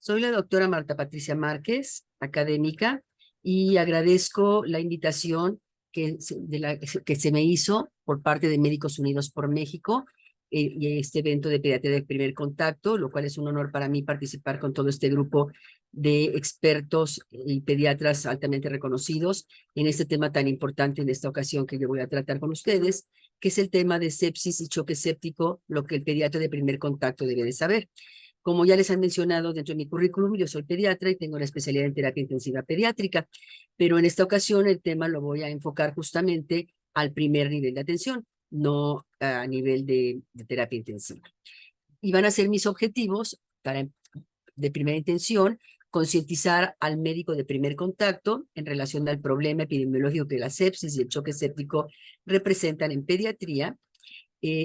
Soy la doctora Marta Patricia Márquez, académica, y agradezco la invitación que se me hizo por parte de Médicos Unidos por México y este evento de pediatría de primer contacto, lo cual es un honor para mí participar con todo este grupo de expertos y pediatras altamente reconocidos en este tema tan importante en esta ocasión que yo voy a tratar con ustedes, que es el tema de sepsis y choque séptico, lo que el pediatra de primer contacto debe de saber. Como ya les han mencionado dentro de mi currículum, yo soy pediatra y tengo la especialidad en terapia intensiva pediátrica, pero en esta ocasión el tema lo voy a enfocar justamente al primer nivel de atención, no a nivel de terapia intensiva. Y van a ser mis objetivos de primera intención, concientizar al médico de primer contacto en relación al problema epidemiológico que la sepsis y el choque séptico representan en pediatría,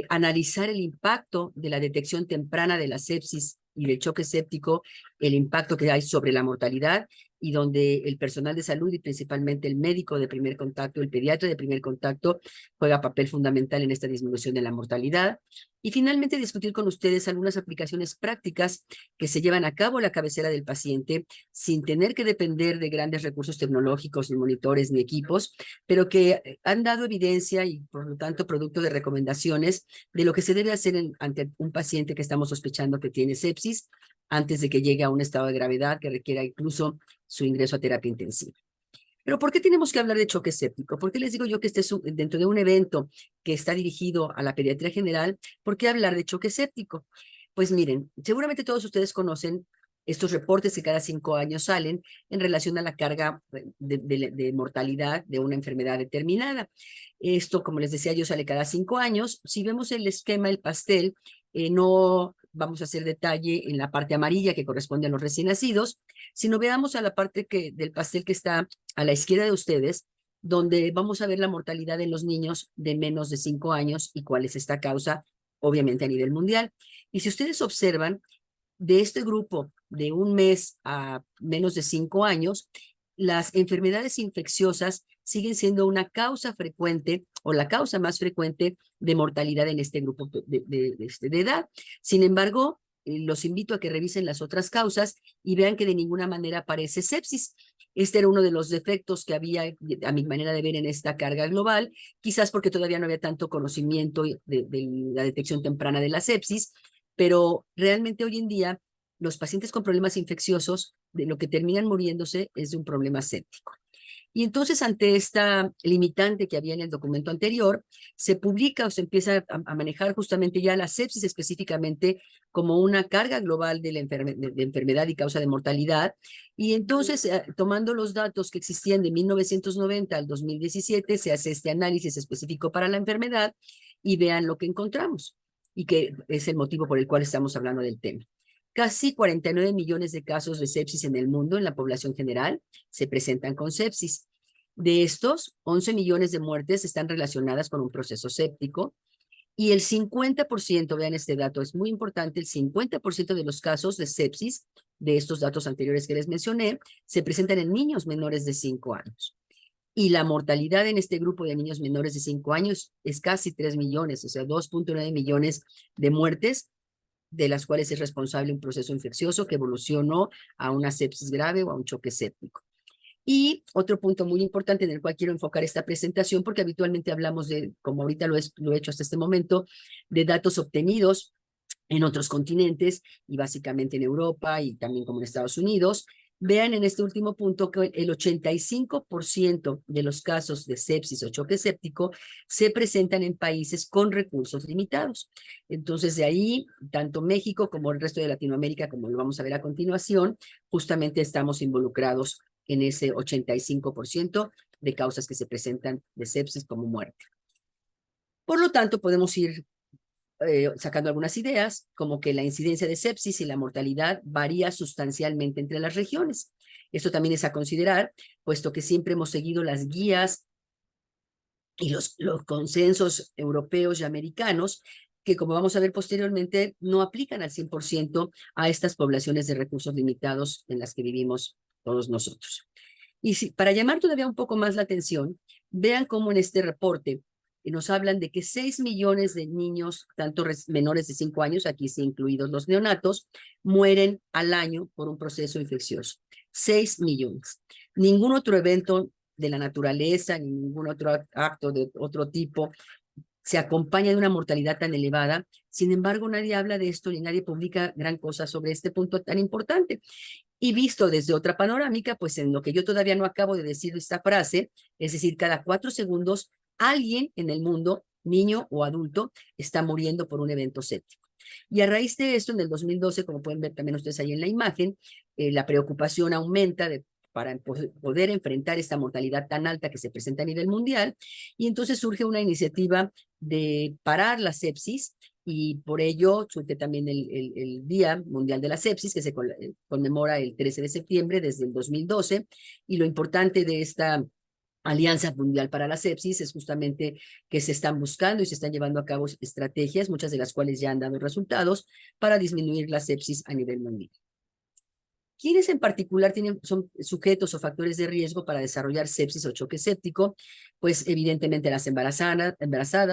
analizar el impacto de la detección temprana de la sepsis y del choque séptico, el impacto que hay sobre la mortalidad y donde el personal de salud y principalmente el médico de primer contacto, el pediatra de primer contacto, juega papel fundamental en esta disminución de la mortalidad. Y finalmente discutir con ustedes algunas aplicaciones prácticas que se llevan a cabo a la cabecera del paciente sin tener que depender de grandes recursos tecnológicos, ni monitores, ni equipos, pero que han dado evidencia y por lo tanto producto de recomendaciones de lo que se debe hacer ante un paciente que estamos sospechando que tiene sepsis antes de que llegue a un estado de gravedad que requiera incluso su ingreso a terapia intensiva. Pero ¿por qué tenemos que hablar de choque séptico? ¿Por qué les digo yo que este es dentro de un evento que está dirigido a la pediatría general? ¿Por qué hablar de choque séptico? Pues miren, seguramente todos ustedes conocen estos reportes que cada 5 años salen en relación a la carga de mortalidad de una enfermedad determinada. Esto, como les decía yo, sale cada 5 años. Si vemos el esquema, el pastel, no vamos a hacer detalle en la parte amarilla que corresponde a los recién nacidos, sino veamos a la parte del pastel que está a la izquierda de ustedes, donde vamos a ver la mortalidad en los niños de menos de 5 años y cuál es esta causa, obviamente a nivel mundial. Y si ustedes observan, de este grupo de 1 mes a menos de 5 años, las enfermedades infecciosas siguen siendo una causa frecuente o la causa más frecuente de mortalidad en este grupo de edad. Sin embargo, los invito a que revisen las otras causas y vean que de ninguna manera aparece sepsis. Este era uno de los defectos que había, a mi manera de ver, en esta carga global, quizás porque todavía no había tanto conocimiento de la detección temprana de la sepsis, pero realmente hoy en día los pacientes con problemas infecciosos de lo que terminan muriéndose es de un problema séptico. Y entonces, ante esta limitante que había en el documento anterior, se publica o se empieza a manejar justamente ya la sepsis específicamente como una carga global de enfermedad y causa de mortalidad. Y entonces, tomando los datos que existían de 1990 al 2017, se hace este análisis específico para la enfermedad y vean lo que encontramos y que es el motivo por el cual estamos hablando del tema. Casi 49 millones de casos de sepsis en el mundo, en la población general, se presentan con sepsis. De estos, 11 millones de muertes están relacionadas con un proceso séptico y el 50%, vean este dato, es muy importante, el 50% de los casos de sepsis, de estos datos anteriores que les mencioné, se presentan en niños menores de 5 años. Y la mortalidad en este grupo de niños menores de 5 años es casi 3 millones, o sea, 2.9 millones de muertes, de las cuales es responsable un proceso infeccioso que evolucionó a una sepsis grave o a un choque séptico. Y otro punto muy importante en el cual quiero enfocar esta presentación, porque habitualmente hablamos de, como ahorita lo he hecho hasta este momento, de datos obtenidos en otros continentes y básicamente en Europa y también como en Estados Unidos. Vean en este último punto que el 85% de los casos de sepsis o choque séptico se presentan en países con recursos limitados. Entonces, de ahí, tanto México como el resto de Latinoamérica, como lo vamos a ver a continuación, justamente estamos involucrados en ese 85% de causas que se presentan de sepsis como muerte. Por lo tanto, podemos ir sacando algunas ideas, como que la incidencia de sepsis y la mortalidad varía sustancialmente entre las regiones. Esto también es a considerar, puesto que siempre hemos seguido las guías y los consensos europeos y americanos, que como vamos a ver posteriormente, no aplican al 100% a estas poblaciones de recursos limitados en las que vivimos todos nosotros. Y para llamar todavía un poco más la atención, vean cómo en este reporte nos hablan de que 6 millones de niños, tanto menores de 5 años, aquí sí incluidos los neonatos, mueren al año por un proceso infeccioso. 6 millones. Ningún otro evento de la naturaleza, ni ningún otro acto de otro tipo se acompaña de una mortalidad tan elevada. Sin embargo, nadie habla de esto y nadie publica gran cosa sobre este punto tan importante. Y visto desde otra panorámica, pues en lo que yo todavía no acabo de decir esta frase, es decir, cada 4 segundos alguien en el mundo, niño o adulto, está muriendo por un evento séptico. Y a raíz de esto, en el 2012, como pueden ver también ustedes ahí en la imagen, la preocupación aumenta para poder enfrentar esta mortalidad tan alta que se presenta a nivel mundial, y entonces surge una iniciativa de parar la sepsis, y por ello surge también el Día Mundial de la Sepsis, que se conmemora el 13 de septiembre desde el 2012, y lo importante de esta Alianza Mundial para la Sepsis es justamente que se están buscando y se están llevando a cabo estrategias, muchas de las cuales ya han dado resultados, para disminuir la sepsis a nivel mundial. ¿Quiénes en particular son sujetos o factores de riesgo para desarrollar sepsis o choque séptico? Pues evidentemente las embarazadas,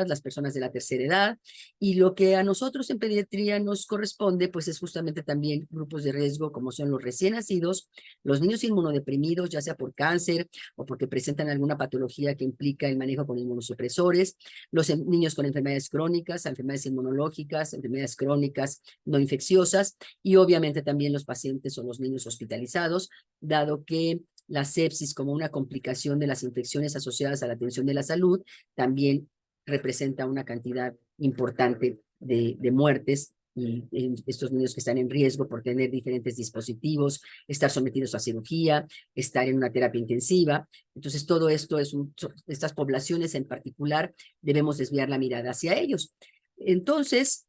las personas de la tercera edad, y lo que a nosotros en pediatría nos corresponde, pues es justamente también grupos de riesgo como son los recién nacidos, los niños inmunodeprimidos, ya sea por cáncer o porque presentan alguna patología que implica el manejo con inmunosupresores, los niños con enfermedades crónicas, enfermedades inmunológicas, enfermedades crónicas no infecciosas, y obviamente también los pacientes o los niños hospitalizados, dado que la sepsis como una complicación de las infecciones asociadas a la atención de la salud también representa una cantidad importante de muertes, y estos niños que están en riesgo por tener diferentes dispositivos, estar sometidos a cirugía, estar en una terapia intensiva. Entonces todo esto estas poblaciones en particular debemos desviar la mirada hacia ellos. Entonces,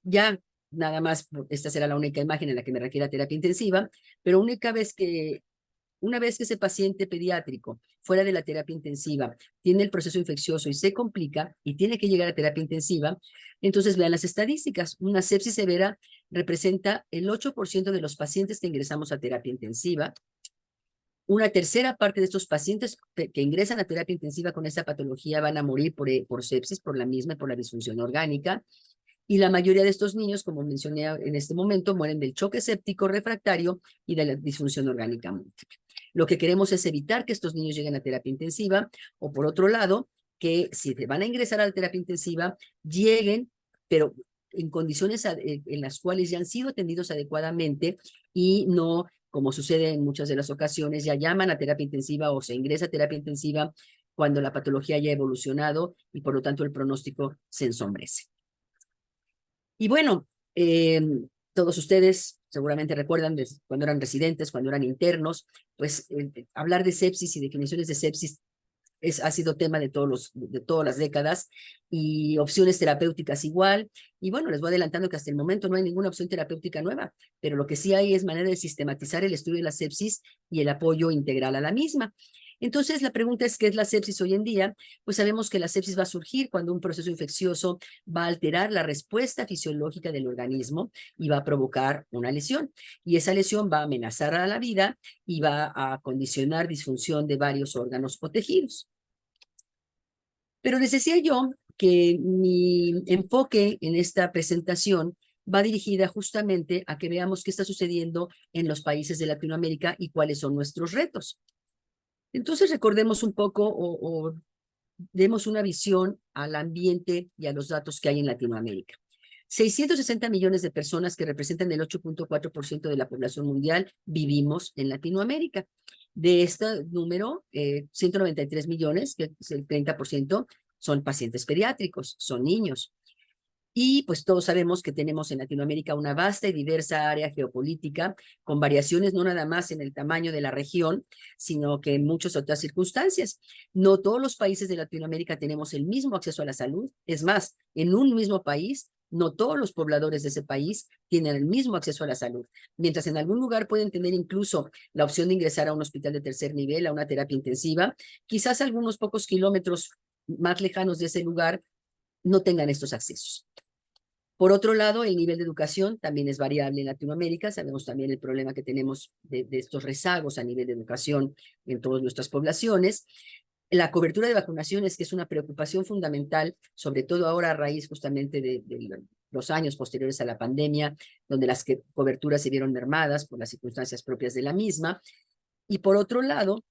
ya nada más, esta será la única imagen en la que me requiera terapia intensiva, pero una vez que ese paciente pediátrico fuera de la terapia intensiva tiene el proceso infeccioso y se complica y tiene que llegar a terapia intensiva, entonces vean las estadísticas. Una sepsis severa representa el 8% de los pacientes que ingresamos a terapia intensiva. Una tercera parte de estos pacientes que ingresan a terapia intensiva con esa patología van a morir por sepsis, por la misma, por la disfunción orgánica. Y la mayoría de estos niños, como mencioné en este momento, mueren del choque séptico refractario y de la disfunción orgánica múltiple. Lo que queremos es evitar que estos niños lleguen a terapia intensiva, o por otro lado, que si van a ingresar a la terapia intensiva, lleguen, pero en condiciones en las cuales ya han sido atendidos adecuadamente, y no, como sucede en muchas de las ocasiones, ya llaman a terapia intensiva o se ingresa a terapia intensiva cuando la patología ya ha evolucionado y por lo tanto el pronóstico se ensombrece. Y bueno, todos ustedes seguramente recuerdan cuando eran residentes, cuando eran internos, pues hablar de sepsis y definiciones de sepsis ha sido tema de todas las décadas, y opciones terapéuticas igual. Y bueno, les voy adelantando que hasta el momento no hay ninguna opción terapéutica nueva, pero lo que sí hay es manera de sistematizar el estudio de la sepsis y el apoyo integral a la misma. Entonces, la pregunta es, ¿qué es la sepsis hoy en día? Pues sabemos que la sepsis va a surgir cuando un proceso infeccioso va a alterar la respuesta fisiológica del organismo y va a provocar una lesión. Y esa lesión va a amenazar a la vida y va a condicionar disfunción de varios órganos o tejidos. Pero les decía yo que mi enfoque en esta presentación va dirigida justamente a que veamos qué está sucediendo en los países de Latinoamérica y cuáles son nuestros retos. Entonces recordemos un poco o demos una visión al ambiente y a los datos que hay en Latinoamérica. 660 millones de personas, que representan el 8.4% de la población mundial, vivimos en Latinoamérica. De este número, 193 millones, que es el 30%, son pacientes pediátricos, son niños. Y pues todos sabemos que tenemos en Latinoamérica una vasta y diversa área geopolítica, con variaciones no nada más en el tamaño de la región, sino que en muchas otras circunstancias. No todos los países de Latinoamérica tenemos el mismo acceso a la salud. Es más, en un mismo país, no todos los pobladores de ese país tienen el mismo acceso a la salud. Mientras en algún lugar pueden tener incluso la opción de ingresar a un hospital de tercer nivel, a una terapia intensiva, quizás algunos pocos kilómetros más lejanos de ese lugar no tengan estos accesos. Por otro lado, el nivel de educación también es variable en Latinoamérica. Sabemos también el problema que tenemos de estos rezagos a nivel de educación en todas nuestras poblaciones. La cobertura de vacunaciones, que es una preocupación fundamental, sobre todo ahora a raíz justamente de los años posteriores a la pandemia, donde las coberturas se vieron mermadas por las circunstancias propias de la misma. Y por otro lado,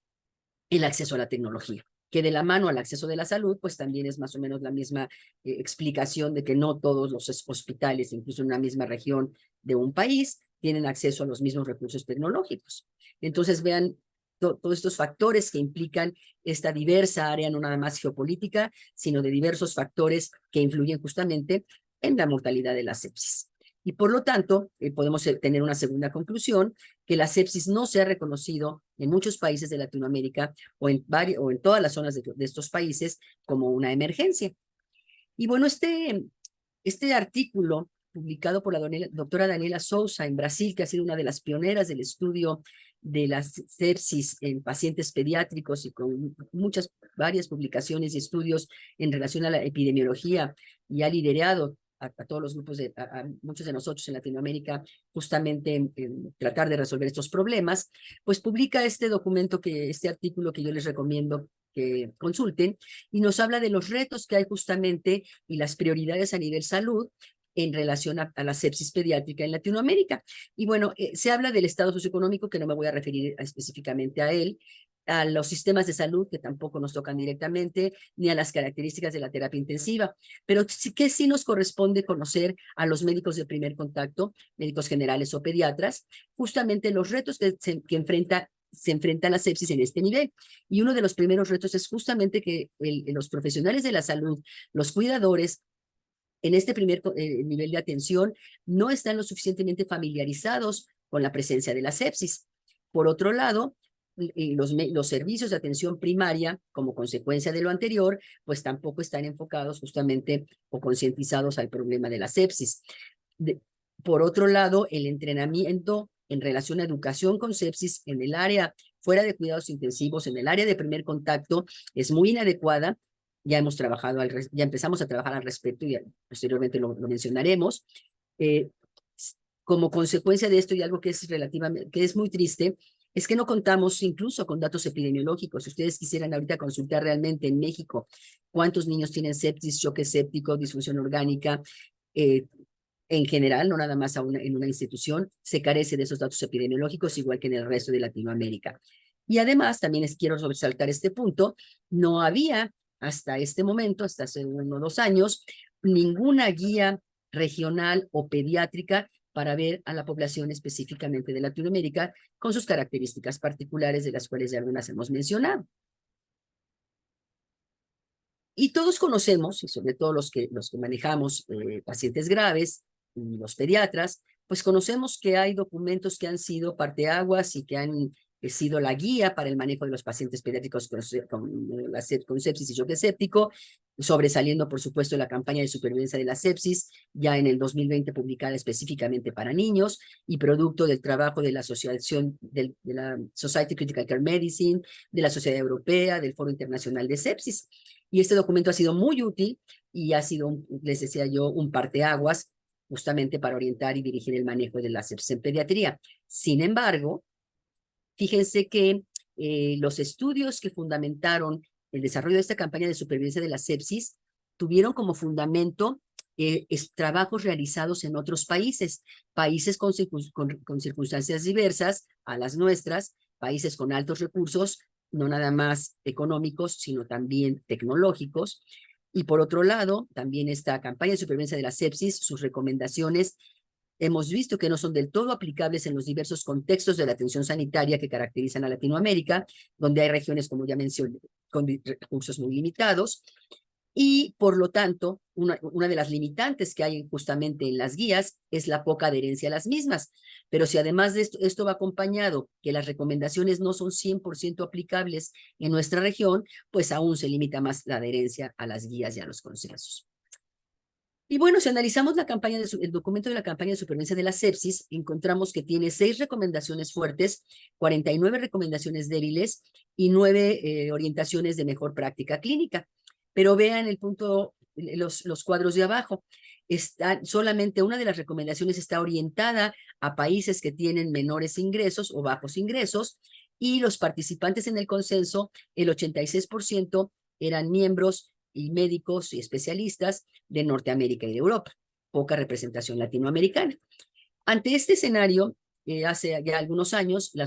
el acceso a la tecnología, que de la mano al acceso de la salud, pues también es más o menos la misma explicación de que no todos los hospitales, incluso en una misma región de un país, tienen acceso a los mismos recursos tecnológicos. Entonces, vean todos estos factores que implican esta diversa área, no nada más geopolítica, sino de diversos factores que influyen justamente en la mortalidad de la sepsis. Y por lo tanto, podemos tener una segunda conclusión, que la sepsis no se ha reconocido en muchos países de Latinoamérica o en todas las zonas de estos países como una emergencia. Y bueno, este artículo publicado por la doctora Daniela Souza en Brasil, que ha sido una de las pioneras del estudio de la sepsis en pacientes pediátricos y con varias publicaciones y estudios en relación a la epidemiología, y ha liderado a todos los grupos, a muchos de nosotros en Latinoamérica, justamente en tratar de resolver estos problemas, pues publica este documento, este artículo que yo les recomiendo que consulten, y nos habla de los retos que hay justamente y las prioridades a nivel salud en relación a la sepsis pediátrica en Latinoamérica. Y bueno, se habla del estado socioeconómico, que no me voy a referir específicamente a él, a los sistemas de salud, que tampoco nos tocan directamente, ni a las características de la terapia intensiva, pero que sí nos corresponde conocer a los médicos de primer contacto, médicos generales o pediatras, justamente los retos que se enfrenta la sepsis en este nivel. Y uno de los primeros retos es justamente que los profesionales de la salud, los cuidadores, en este primer nivel de atención, no están lo suficientemente familiarizados con la presencia de la sepsis. Por otro lado, los servicios de atención primaria, como consecuencia de lo anterior, pues tampoco están enfocados justamente o concientizados al problema de la sepsis. Por otro lado, el entrenamiento en relación a educación con sepsis en el área fuera de cuidados intensivos, en el área de primer contacto, es muy inadecuada. Ya hemos trabajado, ya empezamos a trabajar al respecto y posteriormente lo mencionaremos. Como consecuencia de esto, y algo que es muy triste, es que no contamos incluso con datos epidemiológicos. Si ustedes quisieran ahorita consultar realmente en México cuántos niños tienen sepsis, choque séptico, disfunción orgánica, en general, no nada más en una institución, se carece de esos datos epidemiológicos, igual que en el resto de Latinoamérica. Y además, también quiero sobresaltar este punto, no había hasta este momento, hasta hace 1 o 2 años, ninguna guía regional o pediátrica para ver a la población específicamente de Latinoamérica con sus características particulares, de las cuales ya algunas hemos mencionado. Y todos conocemos, y sobre todo los que manejamos pacientes graves y los pediatras, pues conocemos que hay documentos que han sido parteaguas y que han sido la guía para el manejo de los pacientes pediátricos con sepsis y choque séptico, sobresaliendo, por supuesto, la campaña de supervivencia de la sepsis, ya en el 2020 publicada específicamente para niños y producto del trabajo de la asociación de la Society of Critical Care Medicine, de la Sociedad Europea, del Foro Internacional de Sepsis. Y este documento ha sido muy útil y ha sido, les decía yo, un parteaguas justamente para orientar y dirigir el manejo de la sepsis en pediatría. Sin embargo, fíjense que los estudios que fundamentaron el desarrollo de esta campaña de supervivencia de la sepsis tuvieron como fundamento trabajos realizados en otros países, países con circunstancias diversas a las nuestras, países con altos recursos, no nada más económicos, sino también tecnológicos. Y por otro lado, también esta campaña de supervivencia de la sepsis, sus recomendaciones, hemos visto que no son del todo aplicables en los diversos contextos de la atención sanitaria que caracterizan a Latinoamérica, donde hay regiones, como ya mencioné, con recursos muy limitados. Y por lo tanto, una de las limitantes que hay justamente en las guías es la poca adherencia a las mismas. Pero si además de esto va acompañado que las recomendaciones no son 100% aplicables en nuestra región, pues aún se limita más la adherencia a las guías y a los consensos. Y bueno, si analizamos el documento de la campaña de supervivencia de la sepsis, encontramos que tiene 6 recomendaciones fuertes, 49 recomendaciones débiles y 9 orientaciones de mejor práctica clínica. Pero vean el punto, los cuadros de abajo. Solamente una de las recomendaciones está orientada a países que tienen menores ingresos o bajos ingresos, y los participantes en el consenso, el 86% eran miembros y médicos y especialistas de Norteamérica y de Europa, poca representación latinoamericana. Ante este escenario, hace ya algunos años, la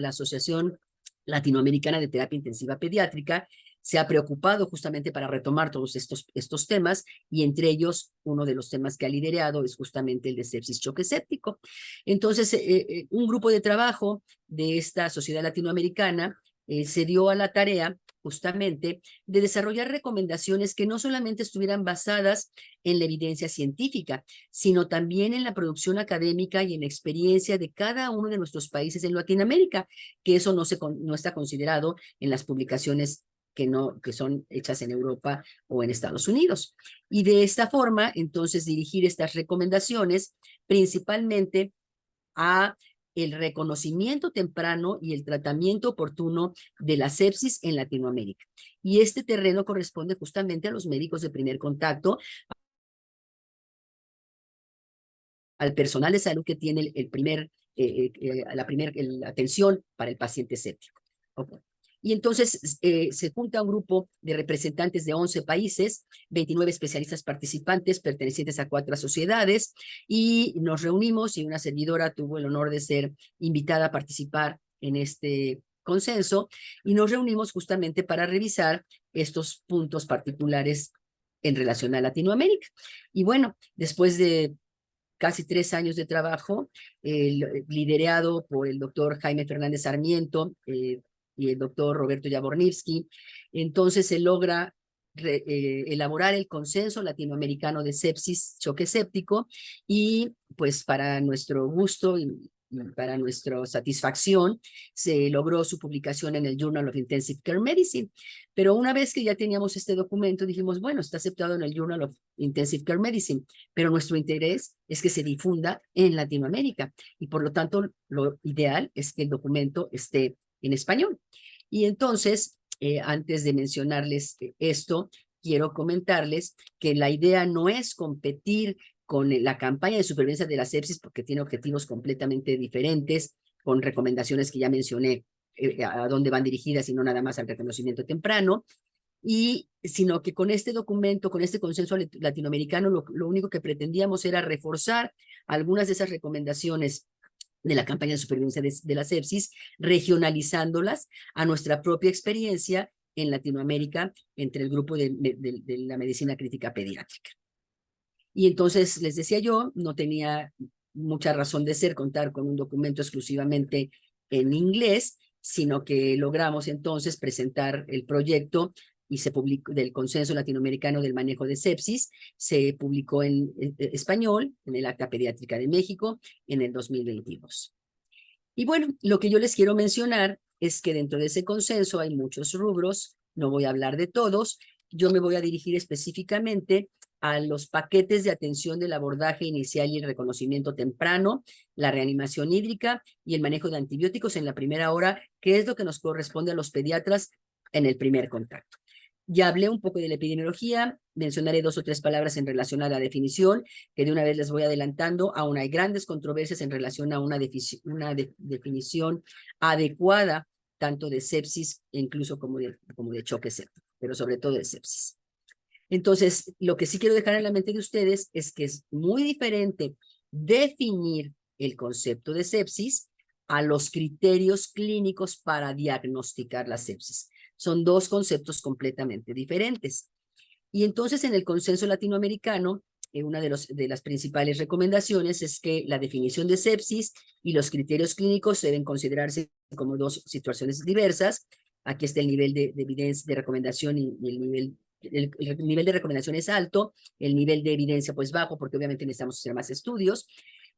Asociación Latinoamericana de Terapia Intensiva Pediátrica se ha preocupado justamente para retomar todos estos temas, y entre ellos uno de los temas que ha liderado es justamente el de sepsis choque séptico. Entonces, un grupo de trabajo de esta sociedad latinoamericana se dio a la tarea justamente de desarrollar recomendaciones que no solamente estuvieran basadas en la evidencia científica, sino también en la producción académica y en la experiencia de cada uno de nuestros países en Latinoamérica, que eso no está considerado en las publicaciones que son hechas en Europa o en Estados Unidos. Y de esta forma, entonces, dirigir estas recomendaciones principalmente a el reconocimiento temprano y el tratamiento oportuno de la sepsis en Latinoamérica. Y este terreno corresponde justamente a los médicos de primer contacto, al personal de salud que tiene la atención para el paciente séptico. Okay. Y entonces se junta un grupo de representantes de 11 países, 29 especialistas participantes pertenecientes a 4 sociedades, y nos reunimos, y una servidora tuvo el honor de ser invitada a participar en este consenso, y nos reunimos justamente para revisar estos puntos particulares en relación a Latinoamérica. Y bueno, después de casi 3 años de trabajo, liderado por el doctor Jaime Fernández Sarmiento y el doctor Roberto Yabornivsky. Entonces se logra elaborar el consenso latinoamericano de sepsis, choque séptico, y pues para nuestro gusto y para nuestra satisfacción, se logró su publicación en el Journal of Intensive Care Medicine. Pero una vez que ya teníamos este documento, dijimos, bueno, está aceptado en el Journal of Intensive Care Medicine, pero nuestro interés es que se difunda en Latinoamérica, y por lo tanto lo ideal es que el documento esté en español. Y entonces, antes de mencionarles esto, quiero comentarles que la idea no es competir con la campaña de supervivencia de la sepsis, porque tiene objetivos completamente diferentes, con recomendaciones que ya mencioné, a dónde van dirigidas y no nada más al reconocimiento temprano, sino que con este documento, con este consenso latinoamericano, lo único que pretendíamos era reforzar algunas de esas recomendaciones de la campaña de supervivencia de la sepsis, regionalizándolas a nuestra propia experiencia en Latinoamérica entre el grupo de la medicina crítica pediátrica. Y entonces, les decía yo, no tenía mucha razón de ser contar con un documento exclusivamente en inglés, sino que logramos entonces presentar el proyecto y se publicó del Consenso Latinoamericano del Manejo de Sepsis, se publicó en español, en el Acta Pediátrica de México, en el 2022. Y bueno, lo que yo les quiero mencionar es que dentro de ese consenso hay muchos rubros, no voy a hablar de todos, yo me voy a dirigir específicamente a los paquetes de atención del abordaje inicial y el reconocimiento temprano, la reanimación hídrica y el manejo de antibióticos en la primera hora, que es lo que nos corresponde a los pediatras en el primer contacto. Ya hablé un poco de la epidemiología, mencionaré 2 o 3 palabras en relación a la definición, que de una vez les voy adelantando. Aún hay grandes controversias en relación a una definición adecuada, tanto de sepsis, incluso como de choque séptico, pero sobre todo de sepsis. Entonces, lo que sí quiero dejar en la mente de ustedes es que es muy diferente definir el concepto de sepsis a los criterios clínicos para diagnosticar la sepsis. Son 2 conceptos completamente diferentes. Y entonces, en el consenso latinoamericano, una de las principales recomendaciones es que la definición de sepsis y los criterios clínicos deben considerarse como 2 situaciones diversas. Aquí está el nivel de evidencia de recomendación y el nivel de recomendación es alto, el nivel de evidencia pues bajo, porque obviamente necesitamos hacer más estudios.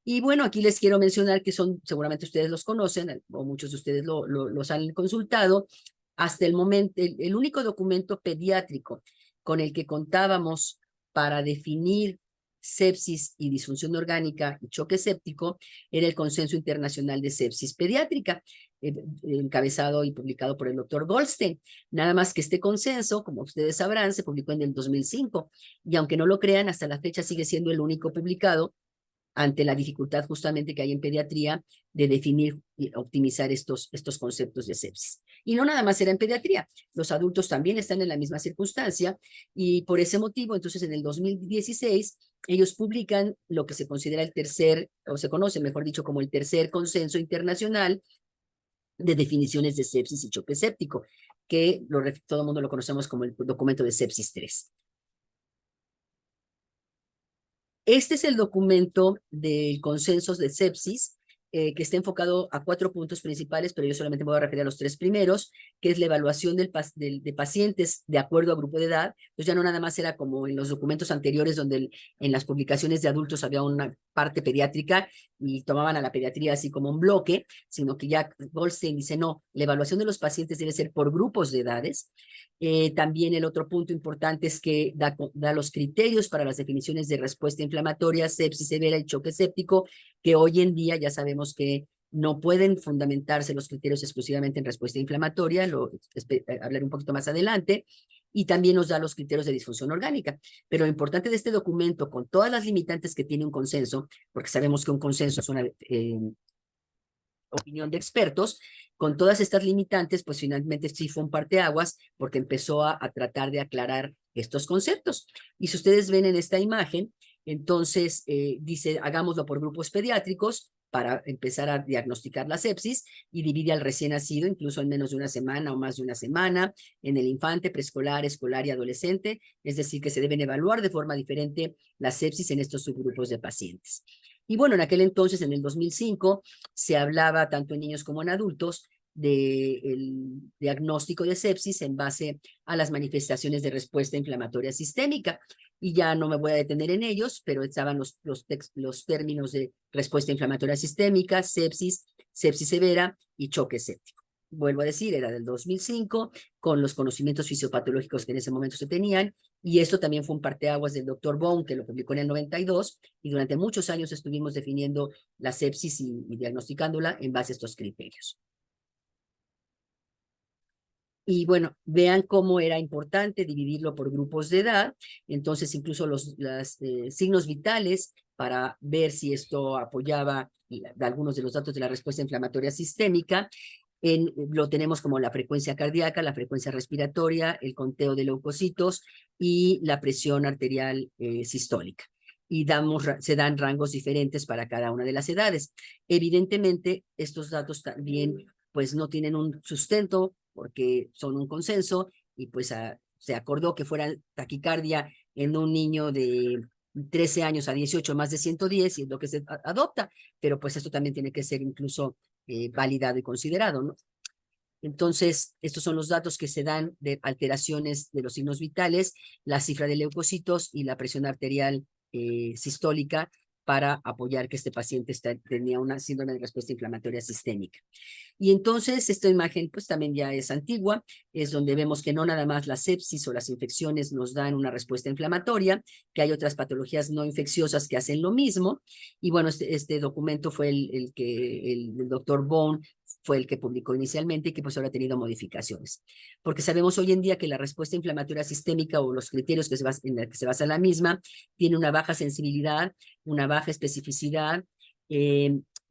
Y bueno, aquí les quiero mencionar que seguramente ustedes los conocen, o muchos de ustedes los han consultado. Hasta el momento, el único documento pediátrico con el que contábamos para definir sepsis y disfunción orgánica y choque séptico era el Consenso Internacional de Sepsis Pediátrica, encabezado y publicado por el doctor Goldstein. Nada más que este consenso, como ustedes sabrán, se publicó en el 2005, y aunque no lo crean, hasta la fecha sigue siendo el único publicado ante la dificultad justamente que hay en pediatría de definir y optimizar estos conceptos de sepsis. Y no nada más era en pediatría, los adultos también están en la misma circunstancia y por ese motivo, entonces en el 2016, ellos publican lo que se considera el tercer, o se conoce, mejor dicho, como el tercer consenso internacional de definiciones de sepsis y choque séptico, que todo el mundo lo conocemos como el documento de sepsis 3. Este es el documento del consenso de sepsis, que está enfocado a 4 puntos principales, pero yo solamente me voy a referir a los 3 primeros, que es la evaluación de pacientes de acuerdo a grupo de edad. Pues ya no nada más era como en los documentos anteriores, donde en las publicaciones de adultos había una parte pediátrica y tomaban a la pediatría así como un bloque, sino que ya Goldstein dice, no, la evaluación de los pacientes debe ser por grupos de edades. También el otro punto importante es que da los criterios para las definiciones de respuesta inflamatoria, sepsis severa y choque séptico, que hoy en día ya sabemos que no pueden fundamentarse los criterios exclusivamente en respuesta inflamatoria, hablaré un poquito más adelante, y también nos da los criterios de disfunción orgánica. Pero lo importante de este documento, con todas las limitantes que tiene un consenso, porque sabemos que un consenso es una opinión de expertos, con todas estas limitantes, pues finalmente sí fue un parteaguas porque empezó a tratar de aclarar estos conceptos. Y si ustedes ven en esta imagen, entonces dice, hagámoslo por grupos pediátricos para empezar a diagnosticar la sepsis y divide al recién nacido incluso en menos de una semana o más de una semana, en el infante, preescolar, escolar y adolescente, es decir, que se deben evaluar de forma diferente la sepsis en estos subgrupos de pacientes. Y bueno, en aquel entonces, en el 2005, se hablaba tanto en niños como en adultos del diagnóstico de sepsis en base a las manifestaciones de respuesta inflamatoria sistémica. Y ya no me voy a detener en ellos, pero estaban los términos de respuesta inflamatoria sistémica, sepsis, sepsis severa y choque séptico. Vuelvo a decir, era del 2005, con los conocimientos fisiopatológicos que en ese momento se tenían, y esto también fue un parteaguas del doctor Bone, que lo publicó en el 92, y durante muchos años estuvimos definiendo la sepsis y diagnosticándola en base a estos criterios. Y bueno, vean cómo era importante dividirlo por grupos de edad, entonces incluso los signos vitales para ver si esto apoyaba algunos de los datos de la respuesta inflamatoria sistémica, lo tenemos como la frecuencia cardíaca, la frecuencia respiratoria, el conteo de leucocitos y la presión arterial sistólica. Y se dan rangos diferentes para cada una de las edades. Evidentemente, estos datos también pues no tienen un sustento porque son un consenso y pues se acordó que fuera taquicardia en un niño de 13 años a 18 más de 110 y es lo que se adopta, pero pues esto también tiene que ser incluso validado y considerado, ¿no? Entonces, estos son los datos que se dan de alteraciones de los signos vitales, la cifra de leucocitos y la presión arterial sistólica para apoyar que este paciente tenía una síndrome de respuesta inflamatoria sistémica. Y entonces esta imagen pues también ya es antigua, es donde vemos que no nada más la sepsis o las infecciones nos dan una respuesta inflamatoria, que hay otras patologías no infecciosas que hacen lo mismo. Y bueno, este documento fue el doctor Bone fue el que publicó inicialmente y que pues ahora ha tenido modificaciones. Porque sabemos hoy en día que la respuesta inflamatoria sistémica o los criterios en los que se basa la misma tiene una baja sensibilidad, una baja especificidad,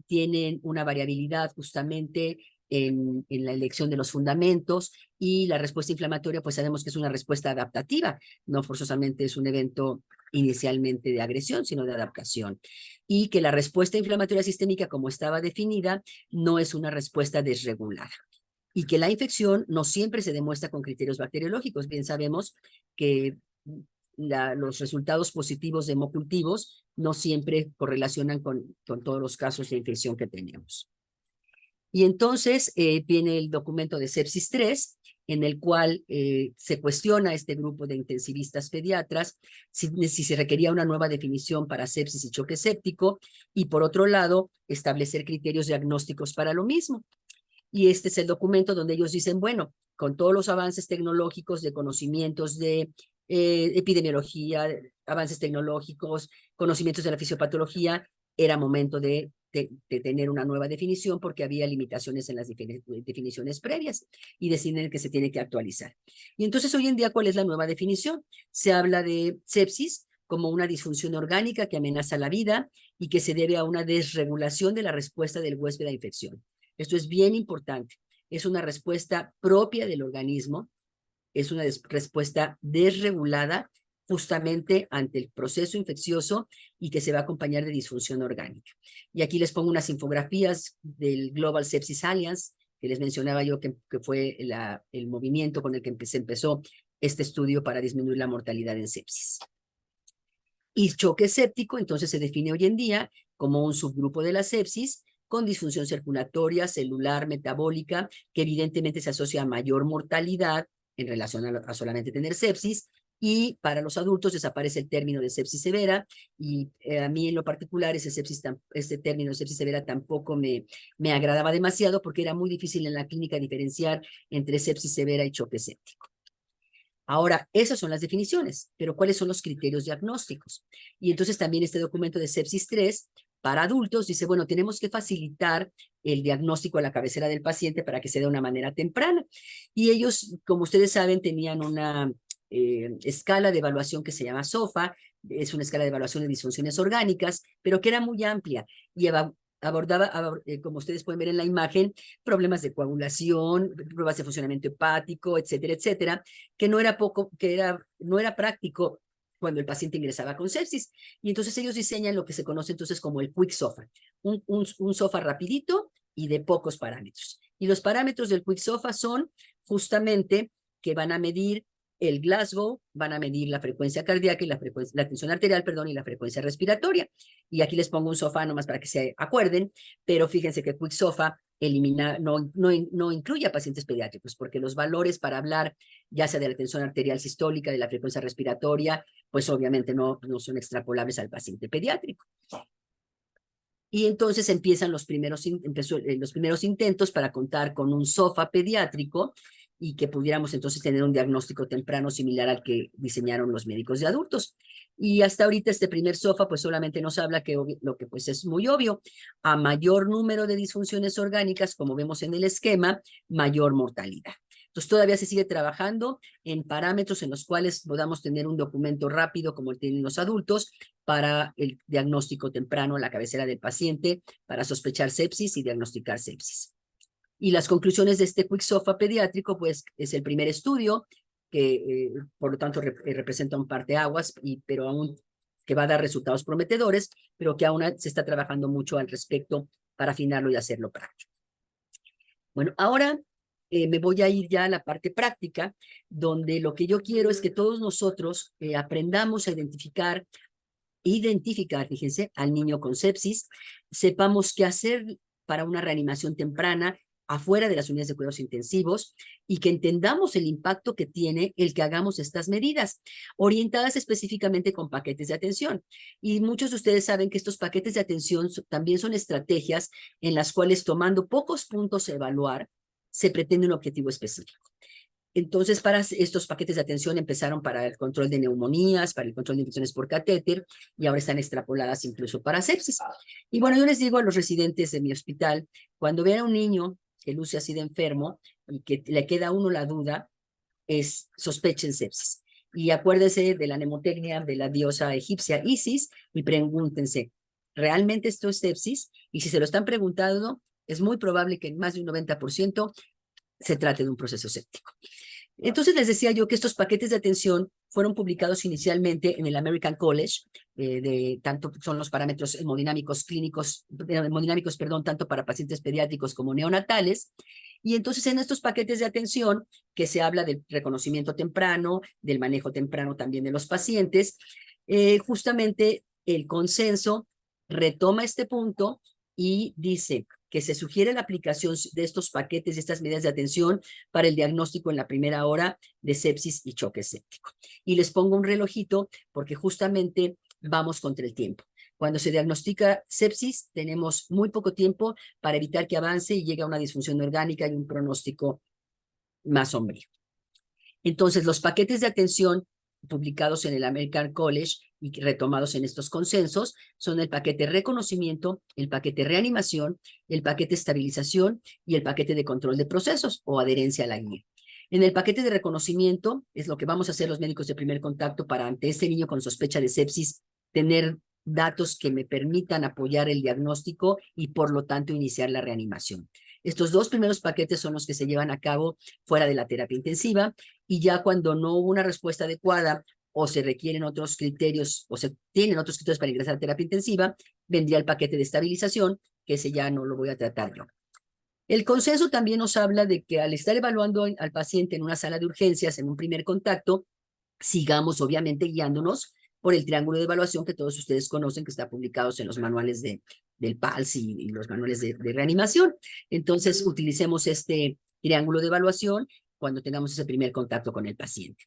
tienen una variabilidad justamente en la elección de los fundamentos y la respuesta inflamatoria, pues sabemos que es una respuesta adaptativa, no forzosamente es un evento inicialmente de agresión, sino de adaptación. Y que la respuesta inflamatoria sistémica, como estaba definida, no es una respuesta desregulada. Y que la infección no siempre se demuestra con criterios bacteriológicos. Bien sabemos que los resultados positivos de hemocultivos no siempre correlacionan con todos los casos de infección que tenemos. Y entonces viene el documento de sepsis 3, en el cual se cuestiona a este grupo de intensivistas pediatras si se requería una nueva definición para sepsis y choque séptico, y por otro lado, establecer criterios diagnósticos para lo mismo. Y este es el documento donde ellos dicen, bueno, con todos los avances tecnológicos de conocimientos de epidemiología, avances tecnológicos, conocimientos de la fisiopatología, era momento de tener una nueva definición porque había limitaciones en las definiciones previas y deciden que se tiene que actualizar. Y entonces hoy en día, ¿cuál es la nueva definición? Se habla de sepsis como una disfunción orgánica que amenaza la vida y que se debe a una desregulación de la respuesta del huésped a infección. Esto es bien importante. Es una respuesta propia del organismo, es una respuesta desregulada justamente ante el proceso infeccioso y que se va a acompañar de disfunción orgánica. Y aquí les pongo unas infografías del Global Sepsis Alliance, que les mencionaba yo que fue el movimiento con el que se empezó este estudio para disminuir la mortalidad en sepsis. Y choque séptico, entonces, se define hoy en día como un subgrupo de la sepsis con disfunción circulatoria, celular, metabólica, que evidentemente se asocia a mayor mortalidad en relación a solamente tener sepsis, y para los adultos desaparece el término de sepsis severa, y a mí en lo particular este término de sepsis severa tampoco me agradaba demasiado porque era muy difícil en la clínica diferenciar entre sepsis severa y choque séptico. Ahora, esas son las definiciones, pero ¿cuáles son los criterios diagnósticos? Y entonces también este documento de sepsis 3 para adultos dice, bueno, tenemos que facilitar el diagnóstico a la cabecera del paciente para que se dé de una manera temprana. Y ellos, como ustedes saben, tenían una escala de evaluación que se llama SOFA, es una escala de evaluación de disfunciones orgánicas, pero que era muy amplia y abordaba, como ustedes pueden ver en la imagen, problemas de coagulación, pruebas de funcionamiento hepático, etcétera, etcétera, que no era práctico cuando el paciente ingresaba con sepsis. Y entonces ellos diseñan lo que se conoce entonces como el Quick SOFA, un SOFA rapidito y de pocos parámetros. Y los parámetros del Quick SOFA son justamente que van a medir el Glasgow, van a medir la frecuencia cardíaca y la tensión arterial, perdón, y la frecuencia respiratoria. Y aquí les pongo un SOFA nomás para que se acuerden, pero fíjense que Quick SOFA no incluye a pacientes pediátricos, porque los valores para hablar, ya sea de la tensión arterial sistólica, de la frecuencia respiratoria, pues obviamente no son extrapolables al paciente pediátrico. Y entonces empiezan los primeros intentos para contar con un SOFA pediátrico y que pudiéramos entonces tener un diagnóstico temprano similar al que diseñaron los médicos de adultos. Y hasta ahorita este primer SOFA pues solamente nos habla que lo que pues es muy obvio, a mayor número de disfunciones orgánicas, como vemos en el esquema, mayor mortalidad. Entonces todavía se sigue trabajando en parámetros en los cuales podamos tener un documento rápido como el tienen los adultos para el diagnóstico temprano a la cabecera del paciente, para sospechar sepsis y diagnosticar sepsis. Y las conclusiones de este Quick SOFA pediátrico, pues es el primer estudio que por lo tanto representa un parteaguas, pero aún que va a dar resultados prometedores, pero que aún se está trabajando mucho al respecto para afinarlo y hacerlo práctico. Bueno, ahora me voy a ir ya a la parte práctica, donde lo que yo quiero es que todos nosotros aprendamos a identificar, fíjense, al niño con sepsis, sepamos qué hacer para una reanimación temprana afuera de las unidades de cuidados intensivos y que entendamos el impacto que tiene el que hagamos estas medidas, orientadas específicamente con paquetes de atención. Y muchos de ustedes saben que estos paquetes de atención también son estrategias en las cuales, tomando pocos puntos a evaluar, se pretende un objetivo específico. Entonces, para estos paquetes de atención empezaron para el control de neumonías, para el control de infecciones por catéter, y ahora están extrapoladas incluso para sepsis. Y bueno, yo les digo a los residentes de mi hospital, cuando vean a un niño que luce así de enfermo y que le queda a uno la duda, sospechen sepsis. Y acuérdense de la mnemotecnia de la diosa egipcia Isis y pregúntense, ¿realmente esto es sepsis? Y si se lo están preguntando, es muy probable que en más de un 90% se trate de un proceso séptico. Entonces les decía yo que estos paquetes de atención fueron publicados inicialmente en el American College, tanto son los parámetros hemodinámicos clínicos, tanto para pacientes pediátricos como neonatales. Y entonces en estos paquetes de atención, que se habla del reconocimiento temprano, del manejo temprano también de los pacientes, justamente el consenso retoma este punto y dice que se sugiere la aplicación de estos paquetes, de estas medidas de atención para el diagnóstico en la primera hora de sepsis y choque séptico. Y les pongo un relojito porque justamente vamos contra el tiempo. Cuando se diagnostica sepsis, tenemos muy poco tiempo para evitar que avance y llegue a una disfunción orgánica y un pronóstico más sombrío. Entonces, los paquetes de atención publicados en el American College y retomados en estos consensos son el paquete reconocimiento, el paquete reanimación, el paquete estabilización y el paquete de control de procesos o adherencia a la guía. En el paquete de reconocimiento es lo que vamos a hacer los médicos de primer contacto para ante este niño con sospecha de sepsis tener datos que me permitan apoyar el diagnóstico y por lo tanto iniciar la reanimación. Estos dos primeros paquetes son los que se llevan a cabo fuera de la terapia intensiva y ya cuando no hubo una respuesta adecuada o se requieren otros criterios o se tienen otros criterios para ingresar a terapia intensiva, vendría el paquete de estabilización, que ese ya no lo voy a tratar yo. El consenso también nos habla de que al estar evaluando al paciente en una sala de urgencias, en un primer contacto, sigamos obviamente guiándonos por el triángulo de evaluación que todos ustedes conocen, que está publicados en los manuales del PALS y los manuales de reanimación. Entonces, utilicemos este triángulo de evaluación cuando tengamos ese primer contacto con el paciente.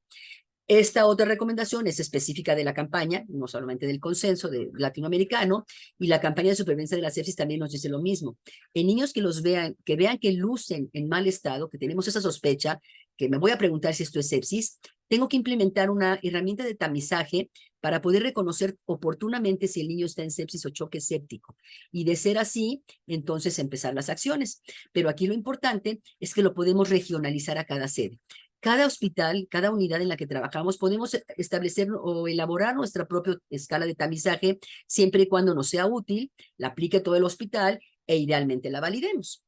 Esta otra recomendación es específica de la campaña, no solamente del consenso latinoamericano, y la campaña de supervivencia de la sepsis también nos dice lo mismo. En niños que vean que lucen en mal estado, que tenemos esa sospecha, que me voy a preguntar si esto es sepsis, tengo que implementar una herramienta de tamizaje para poder reconocer oportunamente si el niño está en sepsis o choque séptico. Y de ser así, entonces empezar las acciones. Pero aquí lo importante es que lo podemos regionalizar a cada sede. Cada hospital, cada unidad en la que trabajamos, podemos establecer o elaborar nuestra propia escala de tamizaje siempre y cuando nos sea útil, la aplique todo el hospital e idealmente la validemos.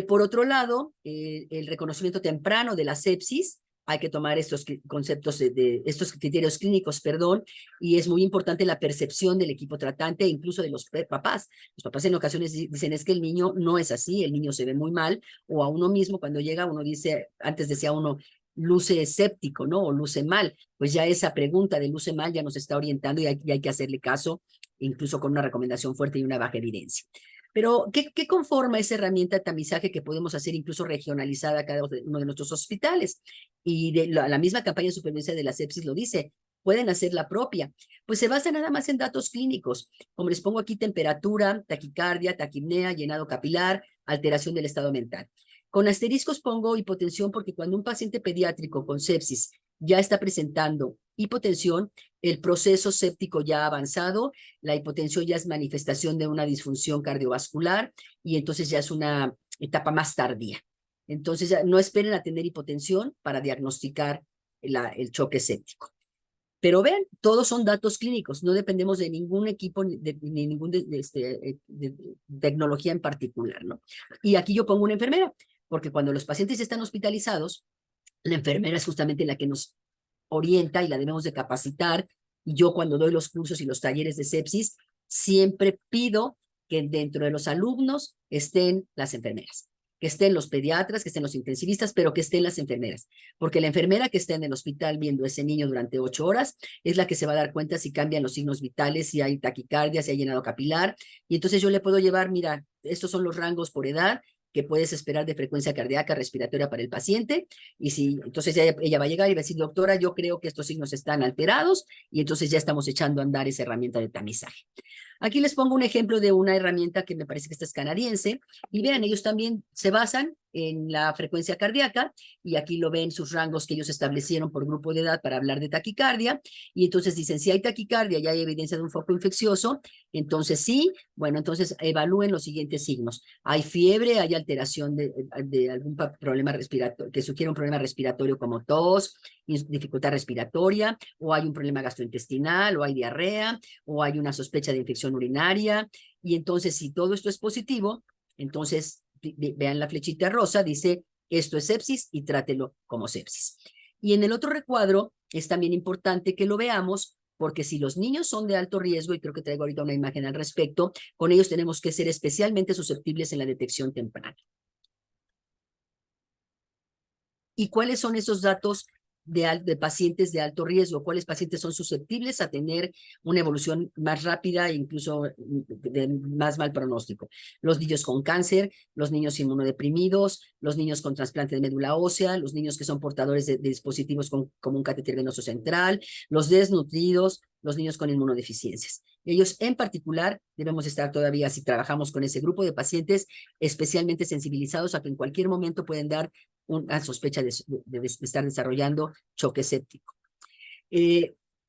Por otro lado, el reconocimiento temprano de la sepsis, hay que tomar estos conceptos estos criterios clínicos, perdón, y es muy importante la percepción del equipo tratante e incluso de los papás. Los papás en ocasiones dicen es que el niño no es así, el niño se ve muy mal, o a uno mismo cuando llega uno dice, antes decía uno, luce escéptico, ¿no? O luce mal. Pues ya esa pregunta de luce mal ya nos está orientando y hay que hacerle caso, incluso con una recomendación fuerte y una baja evidencia. Pero, ¿qué conforma esa herramienta de tamizaje que podemos hacer incluso regionalizada a cada uno de nuestros hospitales? Y la misma campaña de supervivencia de la sepsis lo dice, pueden hacer la propia. Pues se basa nada más en datos clínicos, como les pongo aquí temperatura, taquicardia, taquipnea, llenado capilar, alteración del estado mental. Con asteriscos pongo hipotensión porque cuando un paciente pediátrico con sepsis ya está presentando hipotensión, el proceso séptico ya ha avanzado, la hipotensión ya es manifestación de una disfunción cardiovascular y entonces ya es una etapa más tardía. Entonces ya no esperen a tener hipotensión para diagnosticar el choque séptico. Pero vean, todos son datos clínicos, no dependemos de ningún equipo ni ninguna tecnología en particular, ¿no? Y aquí yo pongo una enfermera, porque cuando los pacientes están hospitalizados, la enfermera es justamente la que nos orienta y la debemos de capacitar. Y yo cuando doy los cursos y los talleres de sepsis, siempre pido que dentro de los alumnos estén las enfermeras, que estén los pediatras, que estén los intensivistas, pero que estén las enfermeras. Porque la enfermera que está en el hospital viendo a ese niño durante 8 horas es la que se va a dar cuenta si cambian los signos vitales, si hay taquicardia, si hay llenado capilar. Y entonces yo le puedo llevar, mira, estos son los rangos por edad que puedes esperar de frecuencia cardíaca respiratoria para el paciente, y si entonces ella va a llegar y va a decir, doctora, yo creo que estos signos están alterados, y entonces ya estamos echando a andar esa herramienta de tamizaje. Aquí les pongo un ejemplo de una herramienta que me parece que esta es canadiense, y vean, ellos también se basan en la frecuencia cardíaca, y aquí lo ven sus rangos que ellos establecieron por grupo de edad para hablar de taquicardia, y entonces dicen, si hay taquicardia y hay evidencia de un foco infeccioso, entonces sí, bueno, entonces evalúen los siguientes signos. Hay fiebre, hay alteración de algún problema respiratorio, que sugiere un problema respiratorio como tos, dificultad respiratoria, o hay un problema gastrointestinal, o hay diarrea, o hay una sospecha de infección urinaria, y entonces si todo esto es positivo, entonces vean la flechita rosa, dice esto es sepsis y trátelo como sepsis. Y en el otro recuadro es también importante que lo veamos porque si los niños son de alto riesgo, y creo que traigo ahorita una imagen al respecto, con ellos tenemos que ser especialmente susceptibles en la detección temprana. ¿Y cuáles son esos datos de pacientes de alto riesgo? ¿Cuáles pacientes son susceptibles a tener una evolución más rápida e incluso de más mal pronóstico? Los niños con cáncer, los niños inmunodeprimidos, los niños con trasplante de médula ósea, los niños que son portadores de dispositivos como un catéter venoso central, los desnutridos, los niños con inmunodeficiencias. Ellos en particular debemos estar todavía, si trabajamos con ese grupo de pacientes, especialmente sensibilizados a que en cualquier momento pueden dar una sospecha de estar desarrollando choque séptico.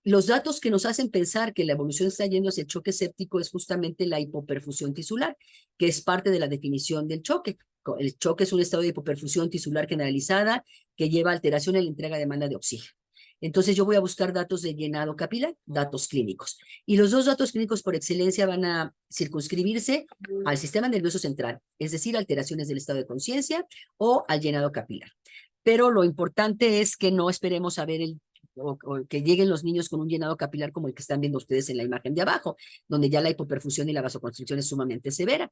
Los datos que nos hacen pensar que la evolución está yendo hacia el choque séptico es justamente la hipoperfusión tisular, que es parte de la definición del choque. El choque es un estado de hipoperfusión tisular generalizada que lleva a alteración en la entrega de demanda de oxígeno. Entonces yo voy a buscar datos de llenado capilar, datos clínicos. Y los dos datos clínicos por excelencia van a circunscribirse al sistema nervioso central, es decir, alteraciones del estado de conciencia o al llenado capilar. Pero lo importante es que no esperemos a ver o que lleguen los niños con un llenado capilar como el que están viendo ustedes en la imagen de abajo, donde ya la hipoperfusión y la vasoconstricción es sumamente severa.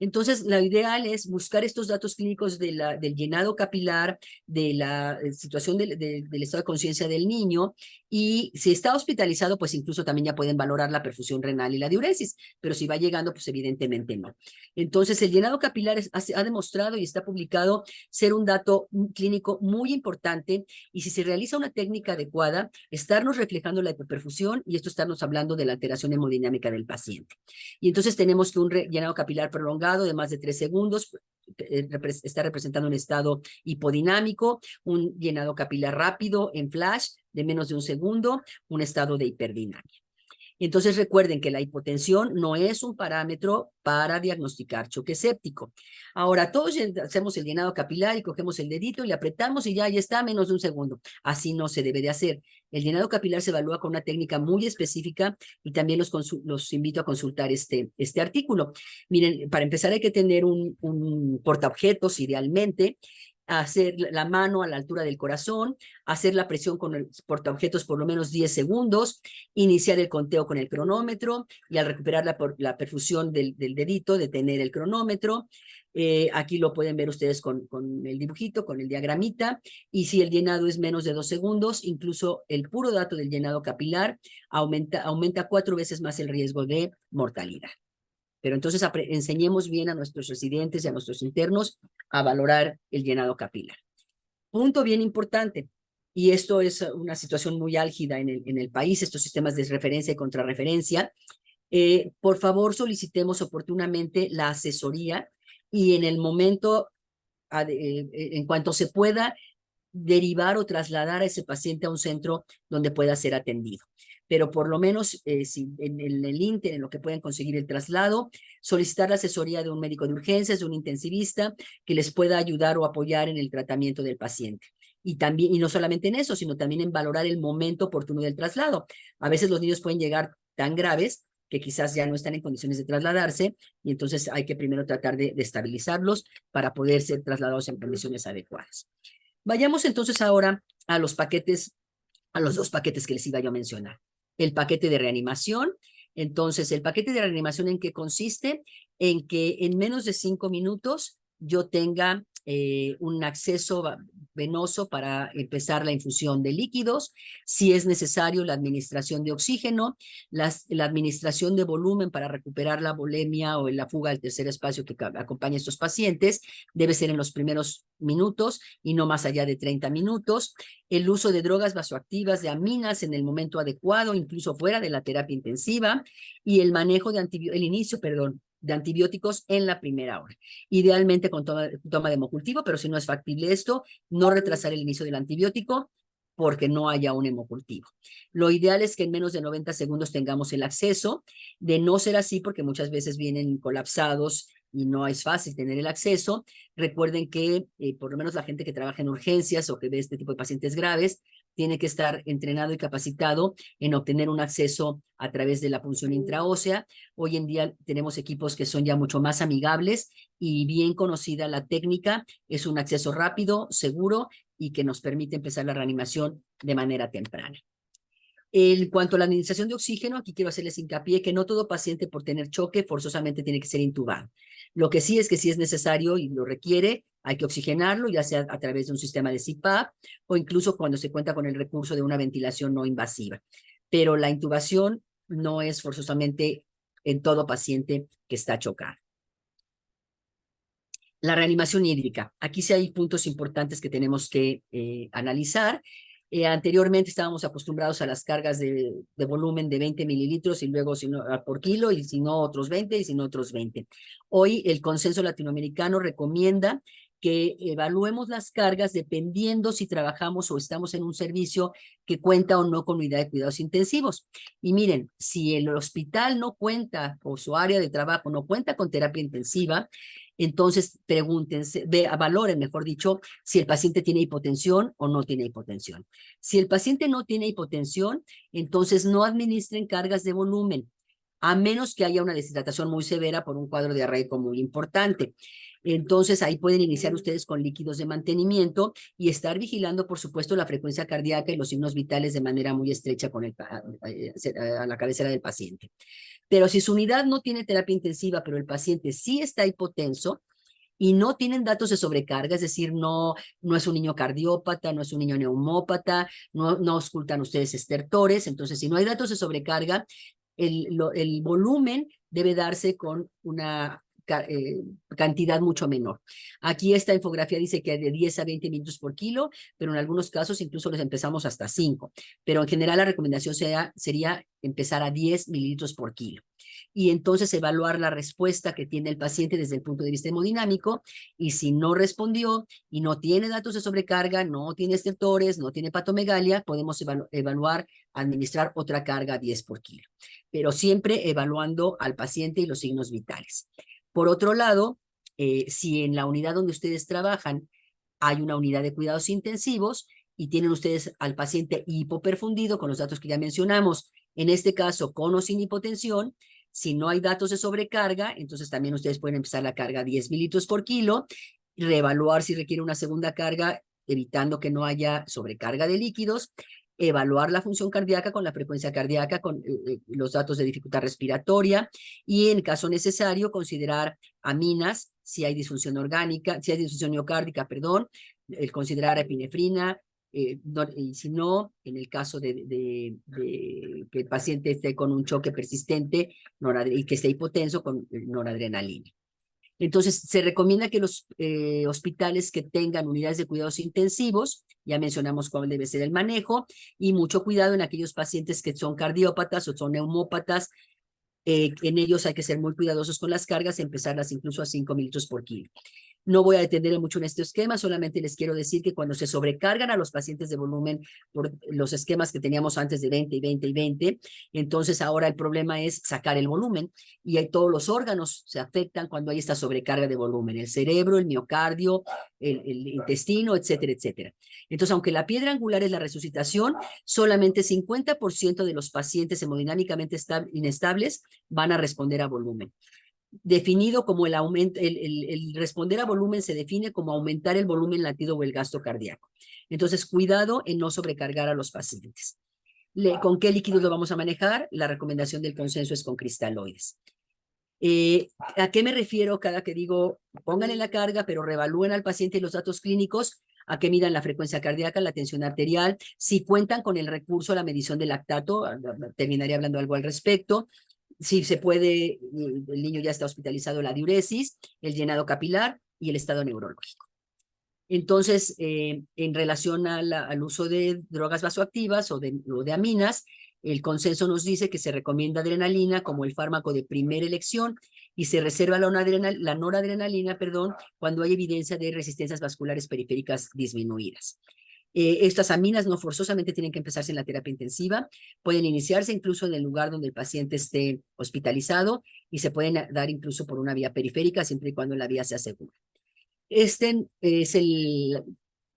Entonces, lo ideal es buscar estos datos clínicos del llenado capilar, de la situación del estado de conciencia del niño, y si está hospitalizado, pues incluso también ya pueden valorar la perfusión renal y la diuresis, pero si va llegando, pues evidentemente no. Entonces, el llenado capilar ha demostrado y está publicado ser un dato clínico muy importante, y si se realiza una técnica adecuada, estarnos reflejando la hipoperfusión, y esto estarnos hablando de la alteración hemodinámica del paciente. Y entonces tenemos que un llenado capilar prolongado de más de 3 segundos está representando un estado hipodinámico, un llenado capilar rápido en flash de menos de 1 segundo, un estado de hiperdinamia. Entonces recuerden que la hipotensión no es un parámetro para diagnosticar choque séptico. Ahora, todos hacemos el llenado capilar y cogemos el dedito y le apretamos y ya está, menos de 1 segundo. Así no se debe de hacer. El llenado capilar se evalúa con una técnica muy específica, y también los invito a consultar este artículo. Miren, para empezar hay que tener un portaobjetos idealmente, hacer la mano a la altura del corazón, hacer la presión con el portaobjetos por lo menos 10 segundos, iniciar el conteo con el cronómetro, y al recuperar la perfusión del dedito, detener el cronómetro. Aquí lo pueden ver ustedes con el dibujito, con el diagramita, y si el llenado es menos de 2 segundos, incluso el puro dato del llenado capilar aumenta 4 veces más el riesgo de mortalidad. Pero entonces enseñemos bien a nuestros residentes y a nuestros internos a valorar el llenado capilar. Punto bien importante, y esto es una situación muy álgida en el país, estos sistemas de referencia y contrarreferencia. Por favor, solicitemos oportunamente la asesoría, y en el momento, en cuanto se pueda, derivar o trasladar a ese paciente a un centro donde pueda ser atendido. Pero por lo menos, si en el Inter, en lo que pueden conseguir el traslado, solicitar la asesoría de un médico de urgencias, de un intensivista, que les pueda ayudar o apoyar en el tratamiento del paciente. Y también, y no solamente en eso, sino también en valorar el momento oportuno del traslado. A veces los niños pueden llegar tan graves que quizás ya no están en condiciones de trasladarse, y entonces hay que primero tratar de estabilizarlos para poder ser trasladados en condiciones adecuadas. Vayamos entonces ahora a los paquetes, a los 2 paquetes que les iba yo a mencionar. El paquete de reanimación. Entonces, el paquete de reanimación, ¿en qué consiste? En que en menos de 5 minutos yo tenga un acceso venoso para empezar la infusión de líquidos, si es necesario la administración de oxígeno, la administración de volumen para recuperar la volemia o la fuga al tercer espacio que acompaña a estos pacientes, debe ser en los primeros minutos y no más allá de 30 minutos. El uso de drogas vasoactivas, de aminas en el momento adecuado, incluso fuera de la terapia intensiva, y el manejo de de antibióticos en la primera hora. Idealmente con toma de hemocultivo, pero si no es factible esto, no retrasar el inicio del antibiótico porque no haya un hemocultivo. Lo ideal es que en menos de 90 segundos tengamos el acceso. De no ser así, porque muchas veces vienen colapsados y no es fácil tener el acceso, recuerden que por lo menos la gente que trabaja en urgencias o que ve este tipo de pacientes graves tiene que estar entrenado y capacitado en obtener un acceso a través de la punción intraósea. Hoy en día tenemos equipos que son ya mucho más amigables, y bien conocida la técnica, es un acceso rápido, seguro, y que nos permite empezar la reanimación de manera temprana. En cuanto a la administración de oxígeno, aquí quiero hacerles hincapié que no todo paciente por tener choque forzosamente tiene que ser intubado. Lo que sí es que si es necesario y lo requiere, hay que oxigenarlo, ya sea a través de un sistema de CPAP o incluso cuando se cuenta con el recurso de una ventilación no invasiva. Pero la intubación no es forzosamente en todo paciente que está chocado. La reanimación hídrica. Aquí sí hay puntos importantes que tenemos que analizar. Anteriormente estábamos acostumbrados a las cargas de volumen de 20 mililitros y luego por kilo, y si no otros 20 y si no otros 20. Hoy el consenso latinoamericano recomienda que evaluemos las cargas dependiendo si trabajamos o estamos en un servicio que cuenta o no con unidad de cuidados intensivos. Y miren, si el hospital no cuenta o su área de trabajo no cuenta con terapia intensiva, Entonces, pregúntense, valoren, mejor dicho, si el paciente tiene hipotensión o no tiene hipotensión. Si el paciente no tiene hipotensión, entonces no administren cargas de volumen, a menos que haya una deshidratación muy severa por un cuadro diarreico muy importante. Entonces, ahí pueden iniciar ustedes con líquidos de mantenimiento y estar vigilando, por supuesto, la frecuencia cardíaca y los signos vitales de manera muy estrecha con a la cabecera del paciente. Pero si su unidad no tiene terapia intensiva, pero el paciente sí está hipotenso y no tienen datos de sobrecarga, es decir, no es un niño cardiópata, no es un niño neumópata, no auscultan ustedes estertores, entonces si no hay datos de sobrecarga, el volumen debe darse con una cantidad mucho menor. Aquí esta infografía dice que de 10 a 20 minutos por kilo, pero en algunos casos incluso les empezamos hasta 5. Pero en general la recomendación sería empezar a 10 mililitros por kilo. Y entonces evaluar la respuesta que tiene el paciente desde el punto de vista hemodinámico, y si no respondió y no tiene datos de sobrecarga, no tiene estertores, no tiene patomegalia, podemos evaluar, administrar otra carga a 10 por kilo, pero siempre evaluando al paciente y los signos vitales. Por otro lado, si en la unidad donde ustedes trabajan hay una unidad de cuidados intensivos y tienen ustedes al paciente hipoperfundido con los datos que ya mencionamos, en este caso con o sin hipotensión, si no hay datos de sobrecarga, entonces también ustedes pueden empezar la carga a 10 mililitros por kilo, reevaluar si requiere una segunda carga, evitando que no haya sobrecarga de líquidos, evaluar la función cardíaca con la frecuencia cardíaca, con los datos de dificultad respiratoria, y en caso necesario considerar aminas, si hay disfunción orgánica, si hay disfunción miocárdica, perdón, el considerar epinefrina, y si no, en el caso de que el paciente esté con un choque persistente y que esté hipotenso, con noradrenalina. Entonces, se recomienda que los hospitales que tengan unidades de cuidados intensivos, ya mencionamos cuál debe ser el manejo, y mucho cuidado en aquellos pacientes que son cardiópatas o son neumópatas. En ellos hay que ser muy cuidadosos con las cargas, empezarlas incluso a 5 mililitros por kilo. No voy a detenerme mucho en este esquema, solamente les quiero decir que cuando se sobrecargan a los pacientes de volumen por los esquemas que teníamos antes de 20 y 20 y 20, entonces ahora el problema es sacar el volumen, y todos los órganos se afectan cuando hay esta sobrecarga de volumen, el cerebro, el miocardio, el intestino, etcétera, etcétera. Entonces, aunque la piedra angular es la resucitación, solamente 50% de los pacientes hemodinámicamente inestables van a responder a volumen. Definido como el aumento, el responder a volumen se define como aumentar el volumen latido o el gasto cardíaco. Entonces, cuidado en no sobrecargar a los pacientes. ¿Con qué líquidos lo vamos a manejar? La recomendación del consenso es con cristaloides. ¿A qué me refiero cada que digo pónganle la carga, pero reevalúen al paciente y los datos clínicos? A que midan la frecuencia cardíaca, la tensión arterial, si cuentan con el recurso a la medición del lactato, terminaré hablando algo al respecto. Si se puede, el niño ya está hospitalizado, la diuresis, el llenado capilar y el estado neurológico. Entonces, en relación al uso de drogas vasoactivas o de aminas, el consenso nos dice que se recomienda adrenalina como el fármaco de primera elección y se reserva la noradrenalina, cuando hay evidencia de resistencias vasculares periféricas disminuidas. Estas aminas no forzosamente tienen que empezarse en la terapia intensiva, pueden iniciarse incluso en el lugar donde el paciente esté hospitalizado y se pueden dar incluso por una vía periférica siempre y cuando la vía sea segura. Este es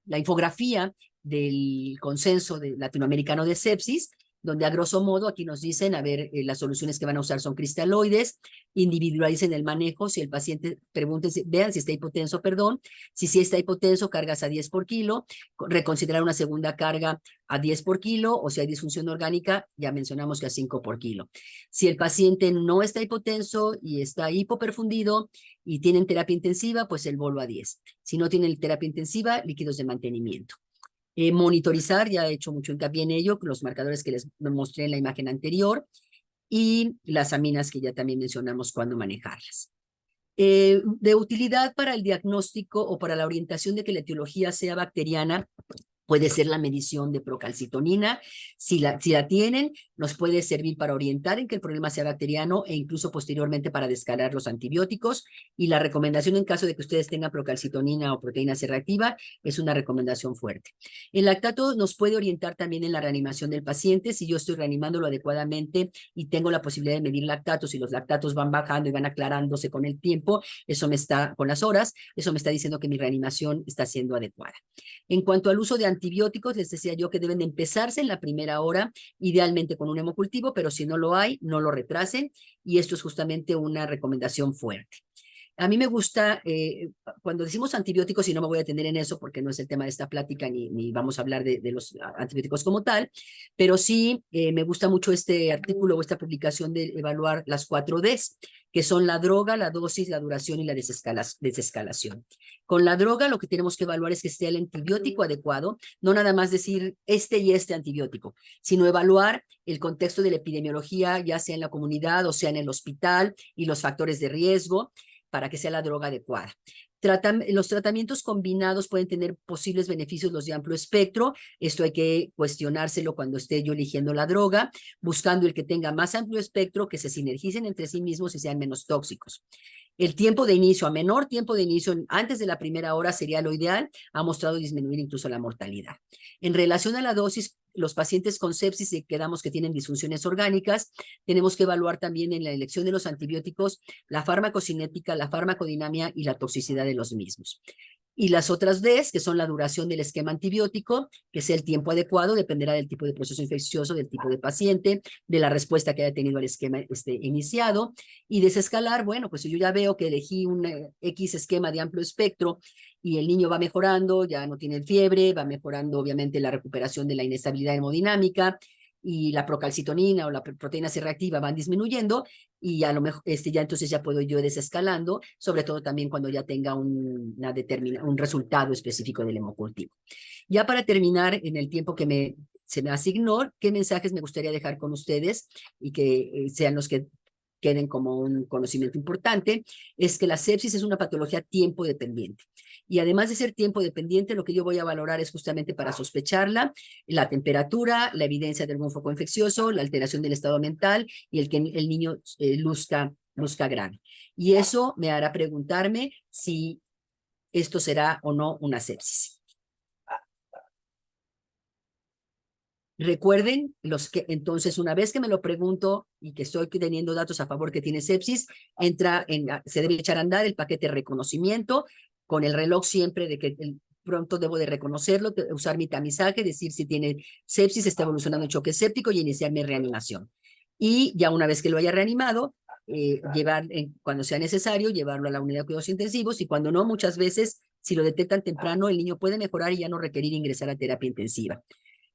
la infografía del consenso latinoamericano de sepsis, donde a grosso modo aquí nos dicen, a ver, las soluciones que van a usar son cristaloides, individualicen el manejo, si el paciente, vean si está hipotenso, si sí está hipotenso, cargas a 10 por kilo, reconsiderar una segunda carga a 10 por kilo, o si hay disfunción orgánica, ya mencionamos que a 5 por kilo. Si el paciente no está hipotenso y está hipoperfundido y tienen terapia intensiva, pues el bolo a 10. Si no tienen terapia intensiva, líquidos de mantenimiento. Monitorizar, ya he hecho mucho hincapié en ello, los marcadores que les mostré en la imagen anterior, y las aminas que ya también mencionamos cuándo manejarlas. De utilidad para el diagnóstico o para la orientación de que la etiología sea bacteriana, Puede ser la medición de procalcitonina. Si la tienen, nos puede servir para orientar en que el problema sea bacteriano e incluso posteriormente para descargar los antibióticos. Y la recomendación en caso de que ustedes tengan procalcitonina o proteína C reactiva es una recomendación fuerte. El lactato nos puede orientar también en la reanimación del paciente. Si yo estoy reanimándolo adecuadamente y tengo la posibilidad de medir lactatos y los lactatos van bajando y van aclarándose con el tiempo, eso me está, con las horas, eso me está diciendo que mi reanimación está siendo adecuada. En cuanto al uso de antibióticos, les decía yo que deben de empezarse en la primera hora, idealmente con un hemocultivo, pero si no lo hay, no lo retrasen, y esto es justamente una recomendación fuerte. A mí me gusta, cuando decimos antibióticos, y no me voy a atender en eso porque no es el tema de esta plática, ni vamos a hablar de los antibióticos como tal, pero sí me gusta mucho este artículo o esta publicación de evaluar las 4Ds, que son la droga, la dosis, la duración y la desescalación. Con la droga lo que tenemos que evaluar es que esté el antibiótico adecuado, no nada más decir este y este antibiótico, sino evaluar el contexto de la epidemiología, ya sea en la comunidad o sea en el hospital, y los factores de riesgo, para que sea la droga adecuada. Los tratamientos combinados pueden tener posibles beneficios, los de amplio espectro. Esto hay que cuestionárselo cuando esté yo eligiendo la droga, buscando el que tenga más amplio espectro, que se sinergicen entre sí mismos y sean menos tóxicos. El tiempo de inicio, a menor tiempo de inicio, antes de la primera hora sería lo ideal, ha mostrado disminuir incluso la mortalidad. En relación a la dosis, los pacientes con sepsis, si quedamos que tienen disfunciones orgánicas, tenemos que evaluar también en la elección de los antibióticos la farmacocinética, la farmacodinamia y la toxicidad de los mismos. Y las otras Ds, que son la duración del esquema antibiótico, que sea el tiempo adecuado, dependerá del tipo de proceso infeccioso, del tipo de paciente, de la respuesta que haya tenido el esquema iniciado. Y desescalar, bueno, pues si yo ya veo que elegí un X esquema de amplio espectro y el niño va mejorando, ya no tiene fiebre, va mejorando obviamente la recuperación de la inestabilidad hemodinámica, y la procalcitonina o la proteína C reactiva van disminuyendo, y a lo mejor ya entonces ya puedo yo desescalando, sobre todo también cuando ya tenga un resultado específico del hemocultivo. Ya para terminar, en el tiempo que se me asignó, ¿qué mensajes me gustaría dejar con ustedes y que sean los que queden como un conocimiento importante? Es que la sepsis es una patología tiempo dependiente. Y además de ser tiempo dependiente, lo que yo voy a valorar es justamente para sospecharla, la temperatura, la evidencia de algún foco infeccioso, la alteración del estado mental y el que el niño luzca grave. Y eso me hará preguntarme si esto será o no una sepsis. Recuerden, entonces, una vez que me lo pregunto y que estoy teniendo datos a favor que tiene sepsis, se debe echar a andar el paquete de reconocimiento con el reloj siempre de que pronto debo de reconocerlo, usar mi tamizaje, decir si tiene sepsis, está evolucionando el choque séptico y iniciar mi reanimación. Y ya una vez que lo haya reanimado, cuando sea necesario, llevarlo a la unidad de cuidados intensivos, y cuando no, muchas veces, si lo detectan temprano, el niño puede mejorar y ya no requerir ingresar a terapia intensiva.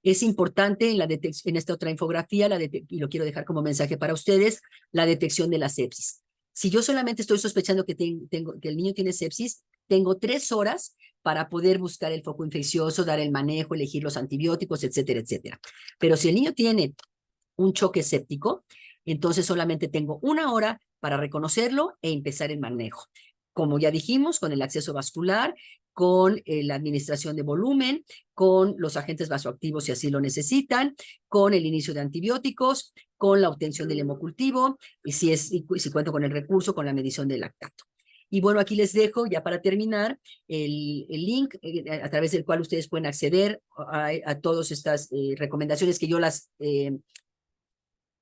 Es importante en esta otra infografía, y lo quiero dejar como mensaje para ustedes, la detección de la sepsis. Si yo solamente estoy sospechando que el niño tiene sepsis, tengo 3 horas para poder buscar el foco infeccioso, dar el manejo, elegir los antibióticos, etcétera, etcétera. Pero si el niño tiene un choque séptico, entonces solamente tengo 1 hora para reconocerlo e empezar el manejo. Como ya dijimos, con el acceso vascular, con la administración de volumen, con los agentes vasoactivos si así lo necesitan, con el inicio de antibióticos, con la obtención del hemocultivo, y si cuento con el recurso, con la medición del lactato. Y bueno, aquí les dejo, ya para terminar, el link a través del cual ustedes pueden acceder a todas estas recomendaciones que yo las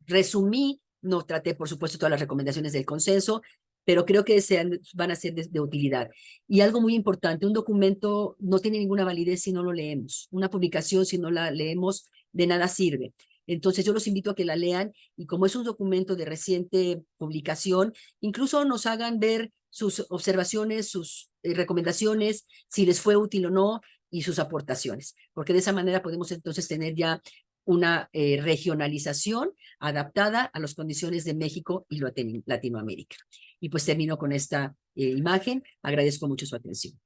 resumí. No traté, por supuesto, todas las recomendaciones del consenso, pero creo que van a ser de utilidad. Y algo muy importante, un documento no tiene ninguna validez si no lo leemos. Una publicación, si no la leemos, de nada sirve. Entonces yo los invito a que la lean, y como es un documento de reciente publicación, incluso nos hagan ver sus observaciones, sus recomendaciones, si les fue útil o no, y sus aportaciones, porque de esa manera podemos entonces tener ya una regionalización adaptada a las condiciones de México y Latinoamérica. Y pues termino con esta imagen. Agradezco mucho su atención.